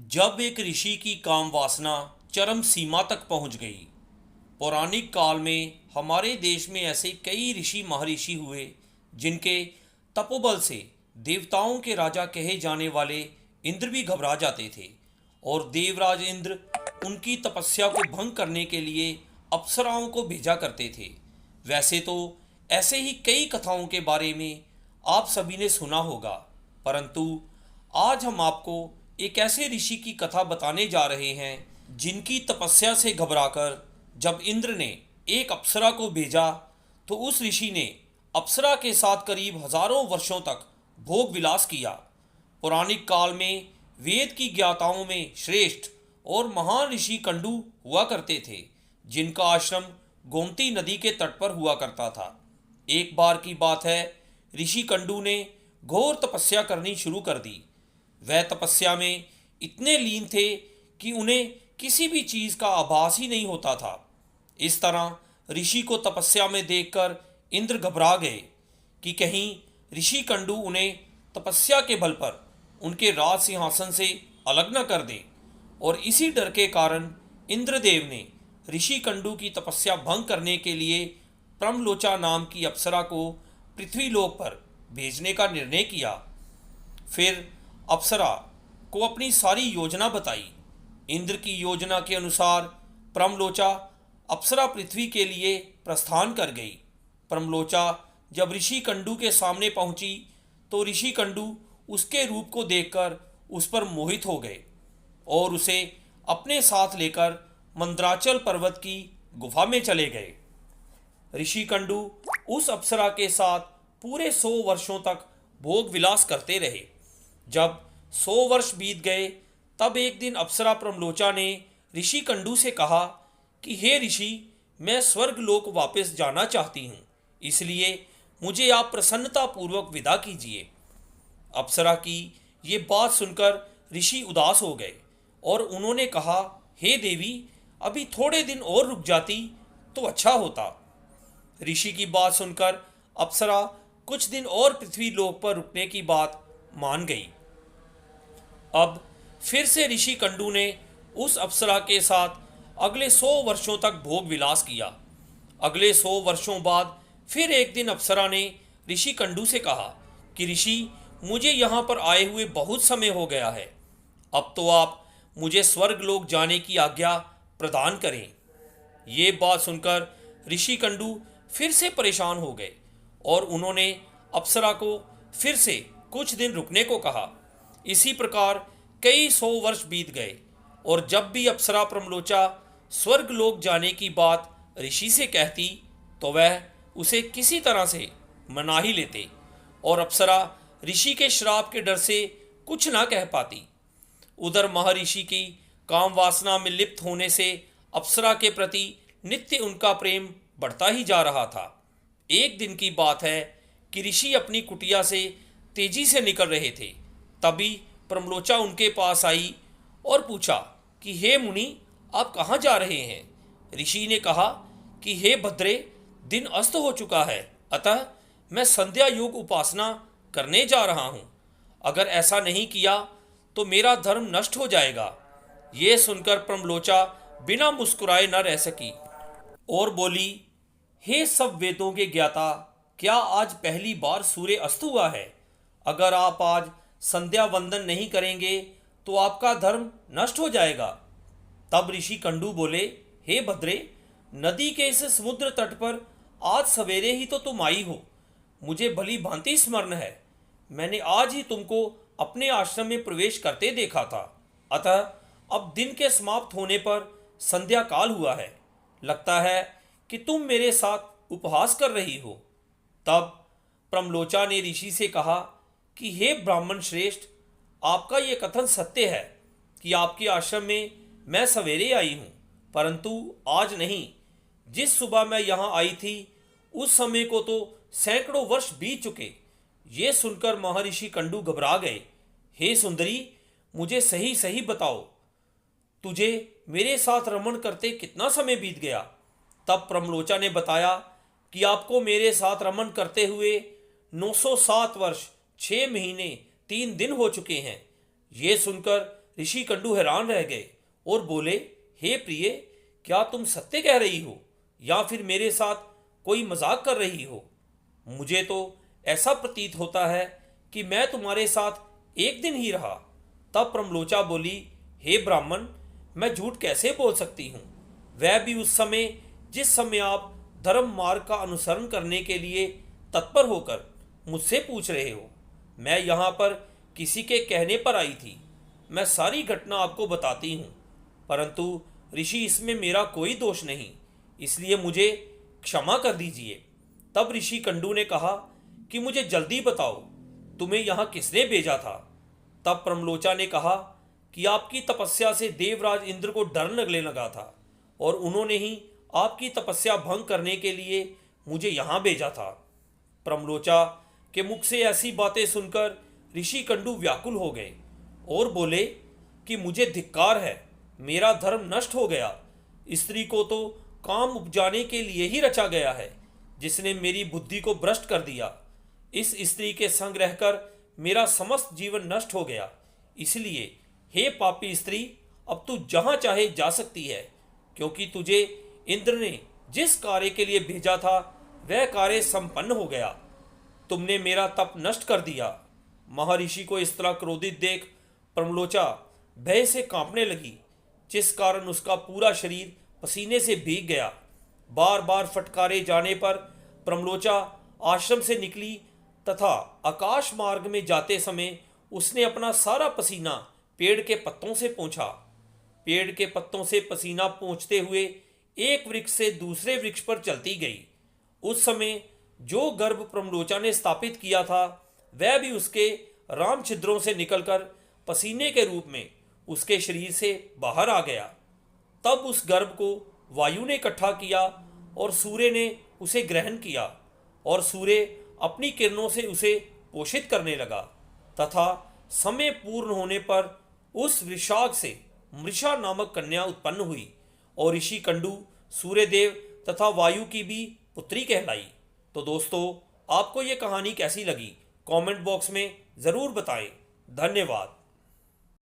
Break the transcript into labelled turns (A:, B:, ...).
A: जब एक ऋषि की काम वासना चरम सीमा तक पहुंच गई। पौराणिक काल में हमारे देश में ऐसे कई ऋषि महर्षि हुए जिनके तपोबल से देवताओं के राजा कहे जाने वाले इंद्र भी घबरा जाते थे और देवराज इंद्र उनकी तपस्या को भंग करने के लिए अप्सराओं को भेजा करते थे। वैसे तो ऐसे ही कई कथाओं के बारे में आप सभी ने सुना होगा, परंतु आज हम आपको एक ऐसे ऋषि की कथा बताने जा रहे हैं जिनकी तपस्या से घबराकर जब इंद्र ने एक अप्सरा को भेजा तो उस ऋषि ने अप्सरा के साथ करीब हजारों वर्षों तक भोग विलास किया। पौराणिक काल में वेद की ज्ञाताओं में श्रेष्ठ और महान ऋषि कंडू हुआ करते थे जिनका आश्रम गोमती नदी के तट पर हुआ करता था। एक बार की बात है, ऋषि कंडू ने घोर तपस्या करनी शुरू कर दी। वह तपस्या में इतने लीन थे कि उन्हें किसी भी चीज का आभास ही नहीं होता था। इस तरह ऋषि को तपस्या में देखकर इंद्र घबरा गए कि कहीं ऋषि कंडू उन्हें तपस्या के बल पर उनके राज सिंहासन से अलग न कर दें, और इसी डर के कारण इंद्रदेव ने ऋषि कंडू की तपस्या भंग करने के लिए प्रमलोचा नाम की अप्सरा को पृथ्वीलोक पर भेजने का निर्णय किया। फिर अप्सरा को अपनी सारी योजना बताई। इंद्र की योजना के अनुसार प्रमलोचा अप्सरा पृथ्वी के लिए प्रस्थान कर गई। प्रमलोचा जब ऋषि कंडू के सामने पहुंची तो ऋषि कंडू उसके रूप को देखकर उस पर मोहित हो गए और उसे अपने साथ लेकर मंद्राचल पर्वत की गुफा में चले गए। ऋषि कंडू उस अप्सरा के साथ पूरे 100 वर्षों तक भोग विलास करते रहे। जब 100 वर्ष बीत गए तब एक दिन अप्सरा प्रमलोचा ने ऋषि कंडू से कहा कि हे ऋषि, मैं स्वर्ग लोक वापस जाना चाहती हूँ, इसलिए मुझे आप प्रसन्नता पूर्वक विदा कीजिए। अप्सरा की ये बात सुनकर ऋषि उदास हो गए और उन्होंने कहा, हे देवी, अभी थोड़े दिन और रुक जाती तो अच्छा होता। ऋषि की बात सुनकर अप्सरा कुछ दिन और पृथ्वी लोक पर रुकने की बात मान गई। अब फिर से ऋषि कंडू ने उस अप्सरा के साथ अगले 100 वर्षों तक भोग विलास किया। अगले 100 वर्षों बाद फिर एक दिन अप्सरा ने ऋषि कंडू से कहा कि ऋषि, मुझे यहाँ पर आए हुए बहुत समय हो गया है, अब तो आप मुझे स्वर्ग लोक जाने की आज्ञा प्रदान करें। ये बात सुनकर ऋषि कंडू फिर से परेशान हो गए और उन्होंने अप्सरा को फिर से कुछ दिन रुकने को कहा। इसी प्रकार कई 100 वर्ष बीत गए और जब भी अप्सरा प्रमलोचा स्वर्ग लोक जाने की बात ऋषि से कहती तो वह उसे किसी तरह से मना ही लेते और अप्सरा ऋषि के श्राप के डर से कुछ ना कह पाती। उधर महर्षि की काम वासना में लिप्त होने से अप्सरा के प्रति नित्य उनका प्रेम बढ़ता ही जा रहा था। एक दिन की बात है कि ऋषि अपनी कुटिया से तेजी से निकल रहे थे, तभी प्रमलोचा उनके पास आई और पूछा कि हे मुनि, आप कहाँ जा रहे हैं। ऋषि ने कहा कि हे भद्रे, दिन अस्त हो चुका है, अतः मैं संध्या योग उपासना करने जा रहा हूँ। अगर ऐसा नहीं किया तो मेरा धर्म नष्ट हो जाएगा। ये सुनकर प्रमलोचा बिना मुस्कुराए न रह सकी और बोली, हे सब वेदों के ज्ञाता, क्या आज पहली बार सूर्य अस्त हुआ है? अगर आप आज संध्या वंदन नहीं करेंगे तो आपका धर्म नष्ट हो जाएगा। तब ऋषि कंडू बोले, हे भद्रे, नदी के इस समुद्र तट पर आज सवेरे ही तो तुम आई हो, मुझे भली भांति स्मरण है। मैंने आज ही तुमको अपने आश्रम में प्रवेश करते देखा था, अतः अब दिन के समाप्त होने पर संध्या काल हुआ है, लगता है कि तुम मेरे साथ उपहास कर रही हो। तब प्रमलोचा ने ऋषि से कहा कि हे ब्राह्मण श्रेष्ठ, आपका ये कथन सत्य है कि आपके आश्रम में मैं सवेरे आई हूँ, परंतु आज नहीं। जिस सुबह मैं यहाँ आई थी उस समय को तो सैकड़ों वर्ष बीत चुके। ये सुनकर महर्षि कंडू घबरा गए। हे सुंदरी, मुझे सही सही बताओ, तुझे मेरे साथ रमण करते कितना समय बीत गया। तब प्रमलोचा ने बताया कि आपको मेरे साथ रमण करते हुए 907 वर्ष 6 महीने 3 दिन हो चुके हैं। ये सुनकर ऋषि कंडू हैरान रह गए और बोले, हे प्रिय, क्या तुम सत्य कह रही हो या फिर मेरे साथ कोई मजाक कर रही हो? मुझे तो ऐसा प्रतीत होता है कि मैं तुम्हारे साथ एक दिन ही रहा। तब प्रमलोचा बोली, हे ब्राह्मण, मैं झूठ कैसे बोल सकती हूँ, वह भी उस समय जिस समय आप धर्म मार्ग का अनुसरण करने के लिए तत्पर होकर मुझसे पूछ रहे हो। मैं यहाँ पर किसी के कहने पर आई थी। मैं सारी घटना आपको बताती हूँ, परंतु ऋषि इसमें मेरा कोई दोष नहीं, इसलिए मुझे क्षमा कर दीजिए। तब ऋषि कंडू ने कहा कि मुझे जल्दी बताओ, तुम्हें यहाँ किसने भेजा था? तब प्रमलोचा ने कहा कि आपकी तपस्या से देवराज इंद्र को डर लगने लगा था और उन्होंने ही आपकी तपस्या भंग करने के लिए मुझे यहाँ भेजा था। प्रमलोचा के मुख से ऐसी बातें सुनकर ऋषि कंडू व्याकुल हो गए और बोले कि मुझे धिक्कार है, मेरा धर्म नष्ट हो गया। स्त्री को तो काम उपजाने के लिए ही रचा गया है, जिसने मेरी बुद्धि को भ्रष्ट कर दिया। इस स्त्री के संग रहकर मेरा समस्त जीवन नष्ट हो गया। इसलिए हे पापी स्त्री, अब तू जहां चाहे जा सकती है, क्योंकि तुझे इंद्र ने जिस कार्य के लिए भेजा था वह कार्य संपन्न हो गया। तुमने मेरा तप नष्ट कर दिया। महर्षि को इस तरह क्रोधित देख प्रमलोचा भय से कांपने लगी, जिस कारण उसका पूरा शरीर पसीने से भीग गया। बार बार फटकारे जाने पर प्रमलोचा आश्रम से निकली तथा आकाश मार्ग में जाते समय उसने अपना सारा पसीना पेड़ के पत्तों से पोंछा। पेड़ के पत्तों से पसीना पोंछते हुए एक वृक्ष से दूसरे वृक्ष पर चलती गई। उस समय जो गर्भ प्रमलोचा ने स्थापित किया था वह भी उसके राम छिद्रों से निकलकर पसीने के रूप में उसके शरीर से बाहर आ गया। तब उस गर्भ को वायु ने इकट्ठा किया और सूर्य ने उसे ग्रहण किया और सूर्य अपनी किरणों से उसे पोषित करने लगा तथा समय पूर्ण होने पर उस वृषाग से मृषा नामक कन्या उत्पन्न हुई और ऋषि कंडू सूर्यदेव तथा वायु की भी पुत्री कहलाई। तो दोस्तों, आपको ये कहानी कैसी लगी कमेंट बॉक्स में ज़रूर बताएं। धन्यवाद।